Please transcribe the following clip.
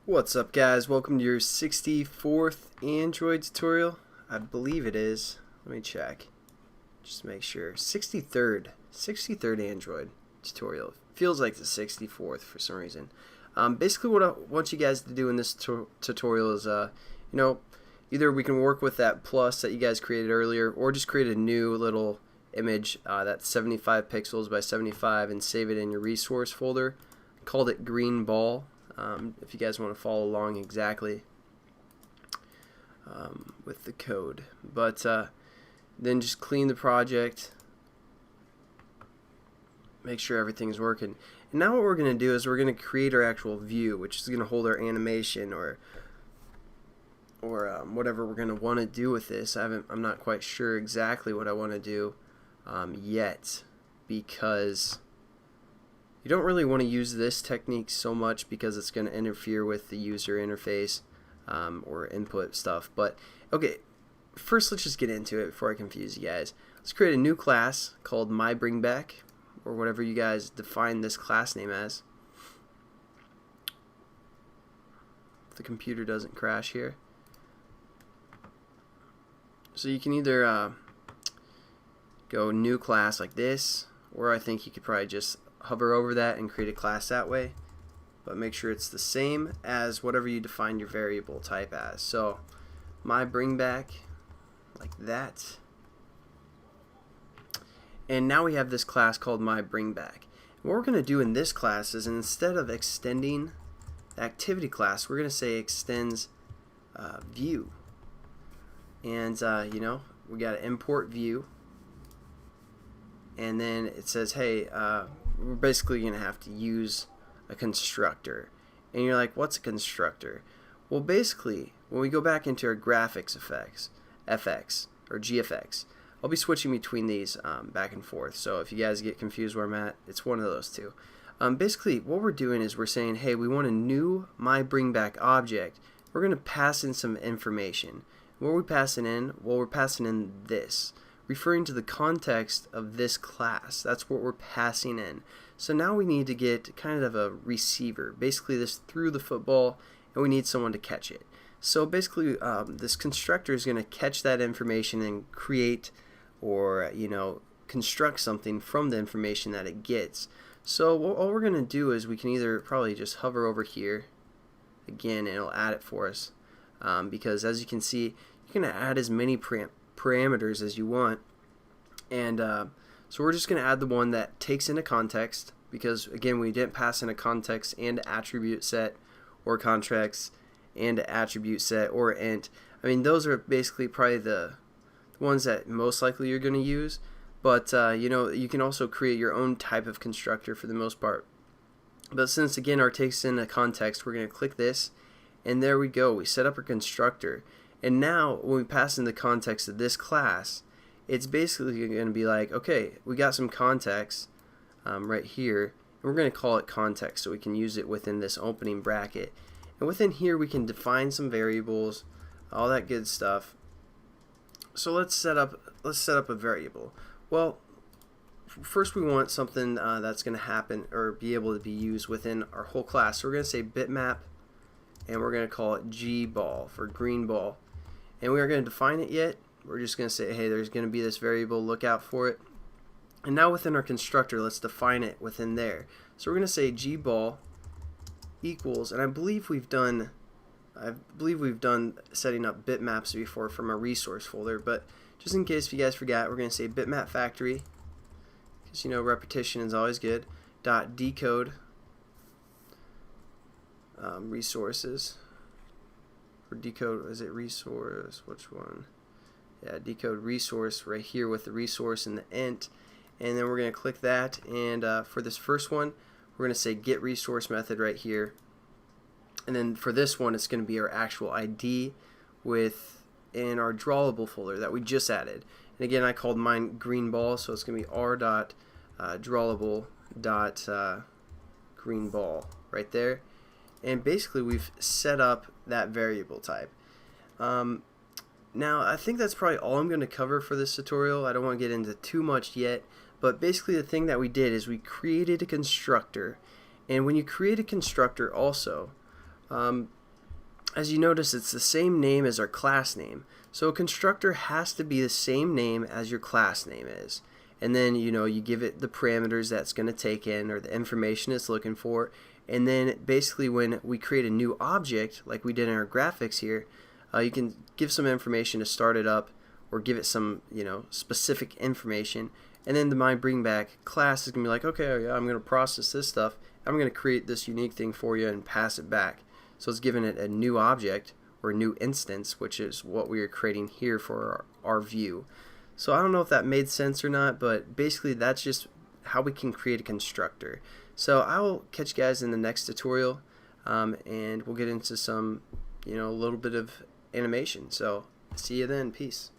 What's up, guys? Welcome to your 64th Android tutorial. I believe it is. Let me check. Just to make sure. 63rd Android tutorial. Feels like the 64th for some reason. Basically what I want you guys to do in this tutorial is, either we can work with that plus that you guys created earlier, or just create a new little image that's 75 pixels by 75 and save it in your resource folder. I called it green ball. If you guys want to follow along exactly with the code, but then just clean the project, make sure everything's working. And now what we're going to do is we're going to create our actual view, which is going to hold our animation or whatever we're going to want to do with this. I'm not quite sure exactly what I want to do yet, because you don't really want to use this technique so much because it's going to interfere with the user interface or input stuff. But okay, first let's just get into it before I confuse you guys. Let's create a new class called myBringBack, or whatever you guys define this class name as. If the computer doesn't crash here. So you can either go new class like this, or I think you could probably just hover over that and create a class that way, but make sure it's the same as whatever you define your variable type as. So myBringBack, like that, and now we have this class called myBringBack. What we're going to do in this class is, instead of extending the activity class, we're going to say extends view, and we got to import view, and then it says, hey, we're basically going to have to use a constructor. And you're like, what's a constructor? Well, basically, when we go back into our graphics effects, FX or GFX, I'll be switching between these back and forth. So if you guys get confused where I'm at, it's one of those two. Basically, what we're doing is we're saying, hey, we want a new myBringBack object. We're going to pass in some information. What are we passing in? Well, we're passing in this, referring to the context of this class. That's what we're passing in. So now we need to get kind of a receiver. Basically, this threw the football, and we need someone to catch it. So basically, this constructor is going to catch that information and create, or construct something from the information that it gets. So all we're going to do is we can either probably just hover over here again, and it'll add it for us, because as you can see, you can add as many parameters as you want, and so we're just going to add the one that takes into context, because again, we didn't pass in a context and attribute set, or contracts and attribute set, or int. I mean, those are basically probably the ones that most likely you're going to use, but you can also create your own type of constructor for the most part. But since again our takes in a context, we're going to click this, and there we go, we set up our constructor. And now when we pass in the context of this class, it's basically going to be like, okay, we got some context right here, and we're going to call it context so we can use it within this opening bracket. And within here we can define some variables, all that good stuff. So let's set up a variable. Well, first we want something that's going to happen or be able to be used within our whole class. So we're going to say bitmap, and we're going to call it gball for green ball. And we are going to define it yet. We're just going to say, hey, there's going to be this variable, look out for it. And now within our constructor, let's define it within there. So we're going to say gball equals, and I believe we've done setting up bitmaps before from a resource folder, but just in case if you guys forgot, we're going to say bitmap factory, because repetition is always good, dot decode resources, or decode, is it resource, which one? Yeah, decode resource right here with the resource and the int, and then we're going to click that, and for this first one we're going to say get resource method right here, and then for this one it's going to be our actual ID within our drawable folder that we just added. And again, I called mine green ball, so it's going to be r.drawable.greenball right there. And basically we've set up that variable type. Now I think that's probably all I'm going to cover for this tutorial. I don't want to get into too much yet, but basically the thing that we did is we created a constructor, and when you create a constructor also, as you notice, it's the same name as our class name. So a constructor has to be the same name as your class name is. And then, you give it the parameters that's going to take in, or the information it's looking for. And then basically when we create a new object, like we did in our graphics here, you can give some information to start it up, or give it some, specific information. And then the my bring back class is going to be like, okay, yeah, I'm going to process this stuff. I'm going to create this unique thing for you and pass it back. So it's giving it a new object, or a new instance, which is what we are creating here for our view. So I don't know if that made sense or not, but basically that's just how we can create a constructor. So I will catch you guys in the next tutorial, and we'll get into some, a little bit of animation. So see you then. Peace.